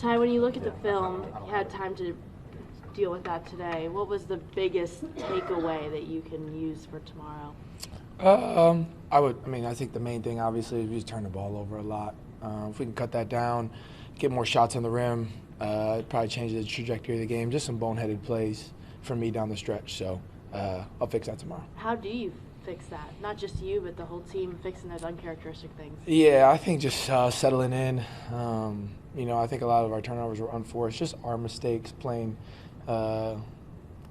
Ty, when you look at the film, you had time to deal with that today. What was the biggest takeaway that you can use for tomorrow? I think the main thing, obviously, is we just turn the ball over a lot. If we can cut that down, get more shots on the rim, it probably changes the trajectory of the game. Just some boneheaded plays for me down the stretch. So I'll fix that tomorrow. How do you fix that? Not just you, but the whole team fixing those uncharacteristic things. Yeah, I think just settling in. I think a lot of our turnovers were unforced, just our mistakes playing. I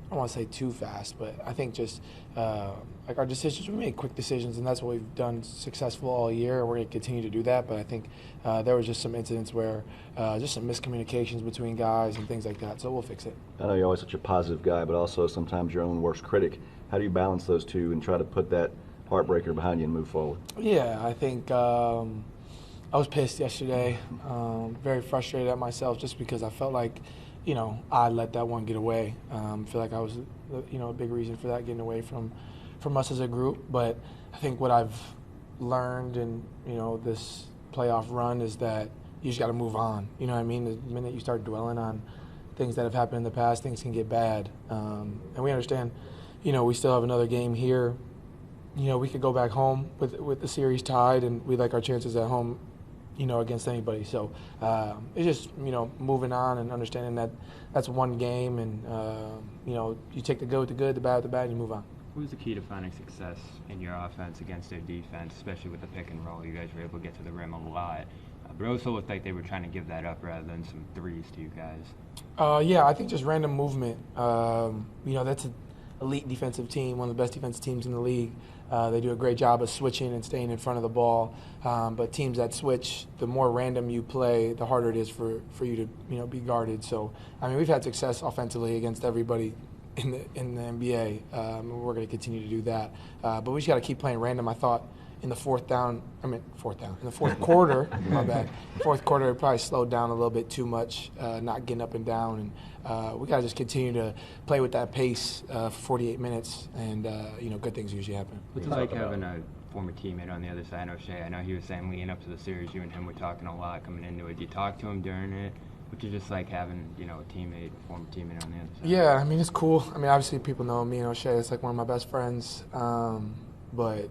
don't want to say too fast, but I think just like our decisions, we made quick decisions, and that's what we've done successful all year. We're going to continue to do that, but I think there was just some incidents where just some miscommunications between guys and things like that, so we'll fix it. I know you're always such a positive guy, but also sometimes your own worst critic. How do you balance those two and try to put that heartbreaker behind you and move forward? Yeah, I think I was pissed yesterday, very frustrated at myself just because I felt like, I let that one get away. I feel like I was, a big reason for that getting away from us as a group. But I think what I've learned in, this playoff run is that you just got to move on. You know what I mean? The minute you start dwelling on things that have happened in the past, things can get bad. And we understand, we still have another game here. We could go back home with the series tied, and we like our chances at home, against anybody. So it's just, moving on and understanding that that's one game, and, you take the good with the good, the bad with the bad, and you move on. What was the key to finding success in your offense against their defense, especially with the pick and roll? You guys were able to get to the rim a lot. But it also looked like they were trying to give that up rather than some threes to you guys. Yeah, I think just random movement. That's an elite defensive team, one of the best defensive teams in the league. They do a great job of switching and staying in front of the ball. But teams that switch, the more random you play, the harder it is for you to be guarded. So we've had success offensively against everybody in the NBA. We're going to continue to do that. But we just got to keep playing random. I thought in the fourth quarter, my bad. Fourth quarter, it probably slowed down a little bit too much, not getting up and down. And we got to just continue to play with that pace for 48 minutes, and, good things usually happen. What's it like having a former teammate on the other side, O'Shea? I know he was saying leading up to the series, you and him were talking a lot coming into it. Do you talk to him during it? Which is just like having, a former teammate on the other side. Yeah, it's cool. Obviously people know me and O'Shea. It's like one of my best friends. But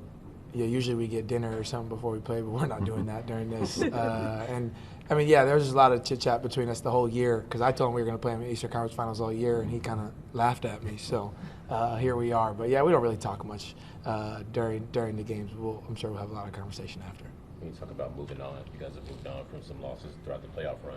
yeah, usually we get dinner or something before we play, but we're not doing that during this. There was just a lot of chit-chat between us the whole year, because I told him we were going to play in the Eastern Conference Finals all year, and he kind of laughed at me. So here we are. But yeah, we don't really talk much during the games. I'm sure we'll have a lot of conversation after. When you talk about moving on, you guys have moved on from some losses throughout the playoff run.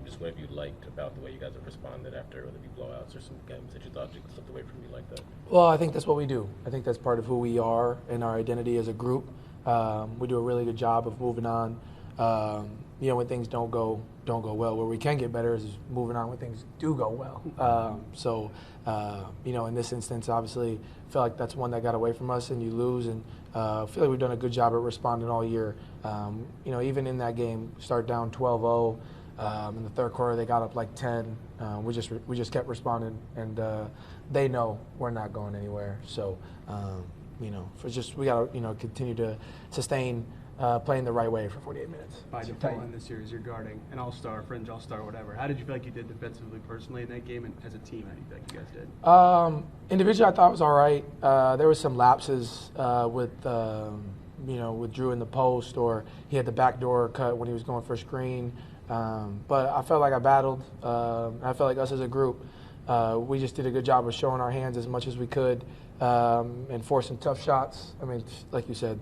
Just what have you liked about the way you guys have responded after whether it be blowouts or some games that you thought you slipped away from you like that? Well, I think that's what we do. I think that's part of who we are and our identity as a group. We do a really good job of moving on. When things don't go well, where we can get better is moving on when things do go well. In this instance, obviously, I feel like that's one that got away from us, and you lose. And I feel like we've done a good job at responding all year. Even in that game, start down 12-0. In the third quarter, they got up like 10. We just kept responding, and they know we're not going anywhere. So, we got to continue to sustain playing the right way for 48 minutes. By default in this series, you're guarding an all-star, fringe all-star, whatever. How did you feel like you did defensively, personally in that game, and as a team, how do you feel like you guys did? Individually, I thought it was all right. There was some lapses with Drew in the post, or he had the backdoor cut when he was going for a screen. But I felt like I battled. I felt like us as a group, we just did a good job of showing our hands as much as we could and forcing tough shots. Like you said,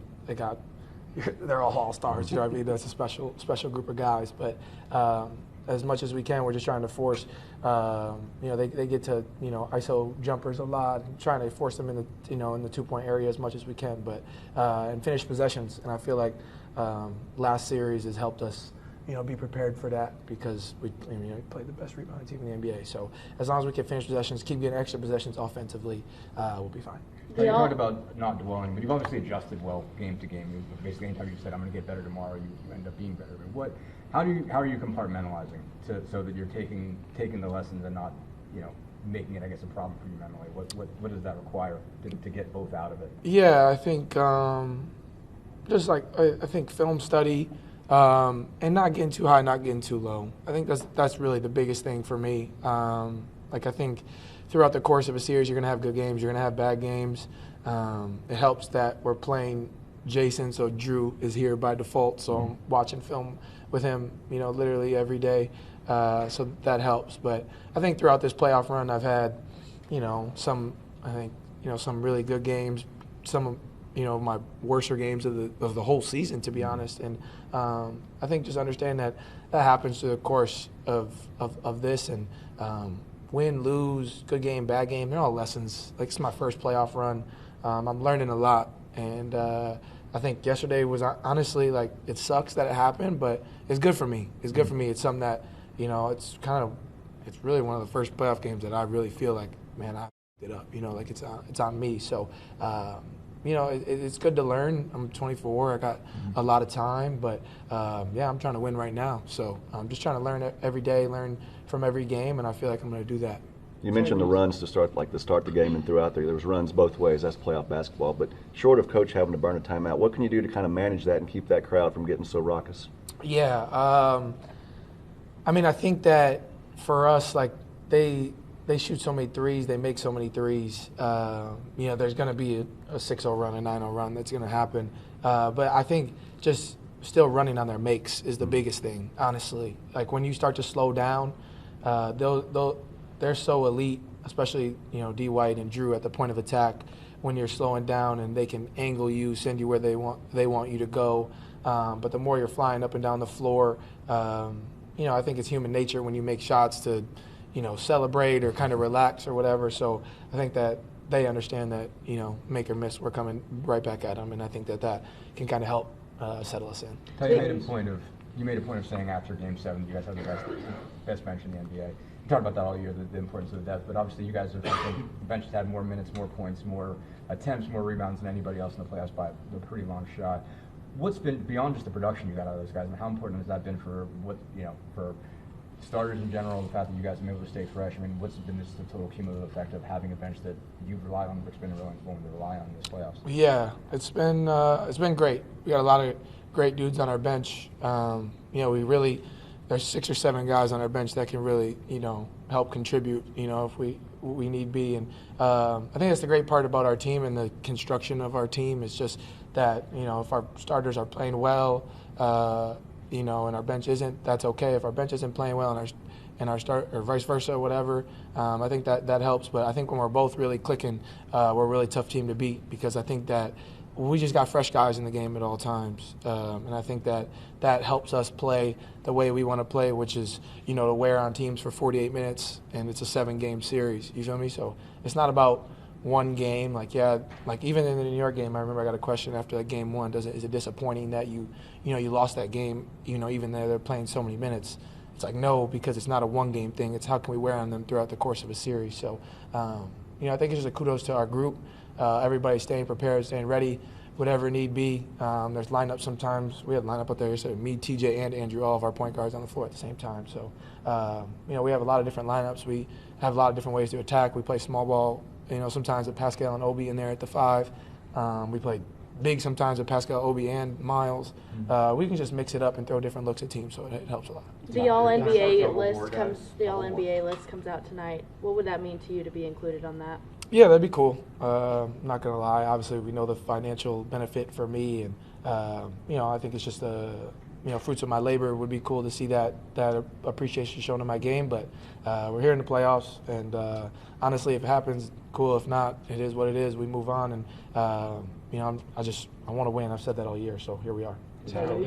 they're all stars. You know what I mean? That's a special group of guys. But as much as we can, we're just trying to force. They get to ISO jumpers a lot, trying to force them in the in the 2-point area as much as we can. But and finish possessions. And I feel like last series has helped us be prepared for that, because we played the best rebounding team in the NBA. So as long as we can finish possessions, keep getting extra possessions offensively, we'll be fine. You talked about not dwelling, but you've obviously adjusted well game to game. Basically, anytime you said, I'm going to get better tomorrow, you end up being better. But how are you compartmentalizing so that you're taking the lessons and not, making it, I guess, a problem for you mentally? What does that require to get both out of it? Yeah, I think I think film study, And not getting too high, not getting too low. I think that's really the biggest thing for me. Like I think throughout the course of a series, you're going to have good games, you're going to have bad games. It helps that we're playing Jason, so Drew is here by default, so I'm watching film with him, literally every day. So that helps. But I think throughout this playoff run, I've had, some really good games, some of my worser games of the whole season, to be honest. And I think just understand that happens through the course of this. And win, lose, good game, bad game, they're all lessons. Like, it's my first playoff run. I'm learning a lot. And I think yesterday was honestly, like, it sucks that it happened, but it's good for me. It's good for me. It's something that, it's really one of the first playoff games that I really feel like, man, I f***ed it up. Like it's on me. So, it's good to learn. I'm 24. I got a lot of time, but I'm trying to win right now. So I'm just trying to learn every day, learn from every game, and I feel like I'm going to do that. You mentioned the runs to start the game and throughout there. There was runs both ways. That's playoff basketball. But short of coach having to burn a timeout, what can you do to kind of manage that and keep that crowd from getting so raucous? Yeah. I think that for us, like, they shoot so many threes, they make so many threes. There's going to be a 6-0 run, a 9-0 run that's going to happen. But I think just still running on their makes is the biggest thing, honestly. Like, when you start to slow down, they're so elite, especially, D. White and Drew at the point of attack, when you're slowing down and they can angle you, send you where they want you to go. But the more you're flying up and down the floor, I think it's human nature when you make shots to, celebrate or kind of relax or whatever. So I think that they understand that, make or miss, we're coming right back at them. And I think that can kind of help settle us in. You made a point of saying after Game 7 you guys have the best bench in the NBA. You talked about that all year, the importance of the depth, but obviously you guys have, the bench has had more minutes, more points, more attempts, more rebounds than anybody else in the playoffs by a pretty long shot. What's been, beyond just the production you got out of those guys, and how important has that been for for starters in general, the fact that you guys have been able to stay fresh? What's been just the total cumulative effect of having a bench that you've relied on, Rick's been willing to rely on in this playoffs? Yeah, it's been great. We got a lot of great dudes on our bench. There's 6 or 7 guys on our bench that can really, help contribute, if we need be. And I think that's the great part about our team and the construction of our team is just that, if our starters are playing well, and our bench isn't, that's okay. If our bench isn't playing well and our start, or vice versa, or whatever, I think that helps. But I think when we're both really clicking, we're a really tough team to beat, because I think that we just got fresh guys in the game at all times. And I think that helps us play the way we want to play, which is, to wear on teams for 48 minutes, and it's a 7-game series. You feel me? So it's not about one game. Like even in the New York game, I remember I got a question after that game 1. Is it disappointing that you lost that game, even though they're playing so many minutes? It's like, no, because it's not a one-game thing. It's how can we wear on them throughout the course of a series. So, I think it's just a kudos to our group. Everybody staying prepared, staying ready, whatever need be. There's lineups sometimes. We had a lineup up there yesterday, me, TJ, and Andrew, all of our point guards on the floor at the same time. So, we have a lot of different lineups. We have a lot of different ways to attack. We play small ball, sometimes with Pascal and Obi in there at the 5. We play big sometimes with Pascal, Obi, and Miles. We can just mix it up and throw different looks at teams, so it helps a lot. The All-NBA list comes out tonight. What would that mean to you to be included on that? Yeah, that'd be cool. I'm not going to lie. Obviously, we know the financial benefit for me, and, I think it's just fruits of my labor. Would be cool to see that appreciation shown in my game, but we're here in the playoffs, and honestly, if it happens, cool. If not, it is what it is. We move on, and, I want to win. I've said that all year, so here we are. Jeff and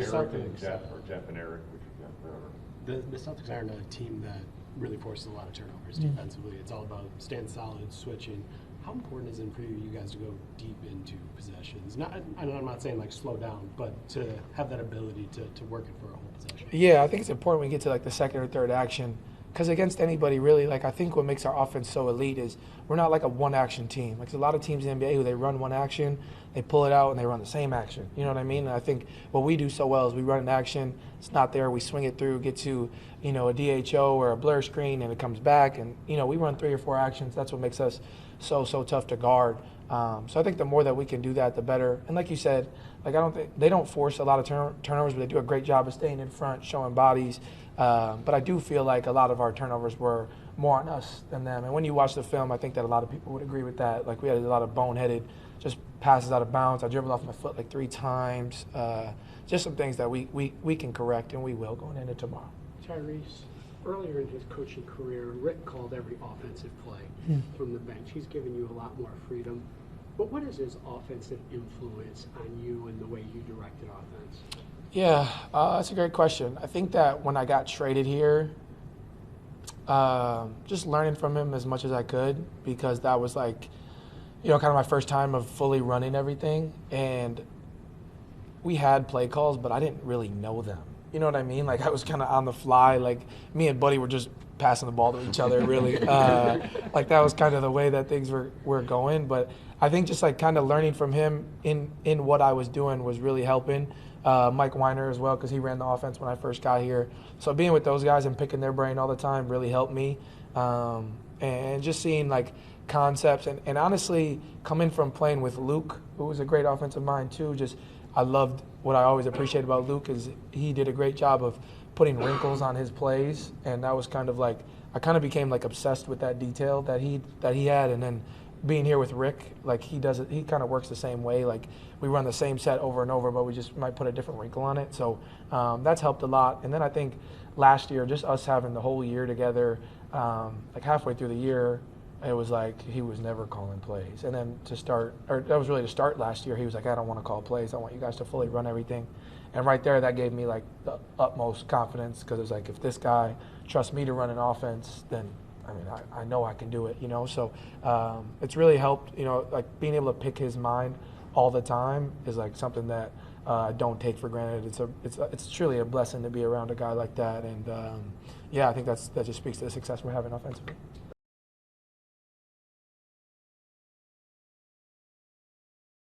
Eric, which you've got forever. The Celtics aren't a team that really forces a lot of turnovers defensively. It's all about staying solid, switching. How important is it for you guys to go deep into possessions? I'm not saying like slow down, but to have that ability to work it for a whole possession. Yeah, I think it's important when we get to like the second or third action, because against anybody really, I think what makes our offense so elite is we're not like a one-action team. Like, there's a lot of teams in the NBA who they run one action, they pull it out, and they run the same action. You know what I mean? And I think what we do so well is we run an action, it's not there, we swing it through, get to, a DHO or a blur screen, and it comes back. And, we run 3 or 4 actions. That's what makes us so tough to guard. So I think the more that we can do that, the better. And like you said, like I don't think they don't force a lot of turnovers, but they do a great job of staying in front, showing bodies. But I do feel like a lot of our turnovers were more on us than them. And when you watch the film, I think that a lot of people would agree with that. Like we had a lot of boneheaded just passes out of bounds. I dribbled off my foot like 3 times. Just some things that we can correct, and we will going into tomorrow. Tyrese, earlier in his coaching career, Rick called every offensive play from the bench. He's given you a lot more freedom. But what is his offensive influence on you and the way you directed offense? Yeah, that's a great question. I think that when I got traded here, just learning from him as much as I could, because that was like, kind of my first time of fully running everything. And we had play calls, but I didn't really know them. You know what I mean? Like I was kind of on the fly. Like me and Buddy were just passing the ball to each other, really. Like that was kind of the way that things were going. But I think just like kind of learning from him in what I was doing was really helping. Mike Weiner as well, because he ran the offense when I first got here. So being with those guys and picking their brain all the time really helped me. And just seeing like concepts and honestly coming from playing with Luke, who was a great offensive mind too, I loved what I always appreciate about Luke is he did a great job of putting wrinkles on his plays, and that was kind of like I kind of became like obsessed with that detail that he had. And then being here with Rick, like he does it, he kind of works the same way. Like we run the same set over and over, but we just might put a different wrinkle on it. So that's helped a lot. And then I think last year, just us having the whole year together, like halfway through the year, it was like he was never calling plays. And then to start last year, he was like, I don't want to call plays. I want you guys to fully run everything. And right there, that gave me like the utmost confidence, because it was like, if this guy trusts me to run an offense, then I know I can do it, So it's really helped, like being able to pick his mind all the time is like something that I don't take for granted. It's truly a blessing to be around a guy like that. And I think that just speaks to the success we're having offensively.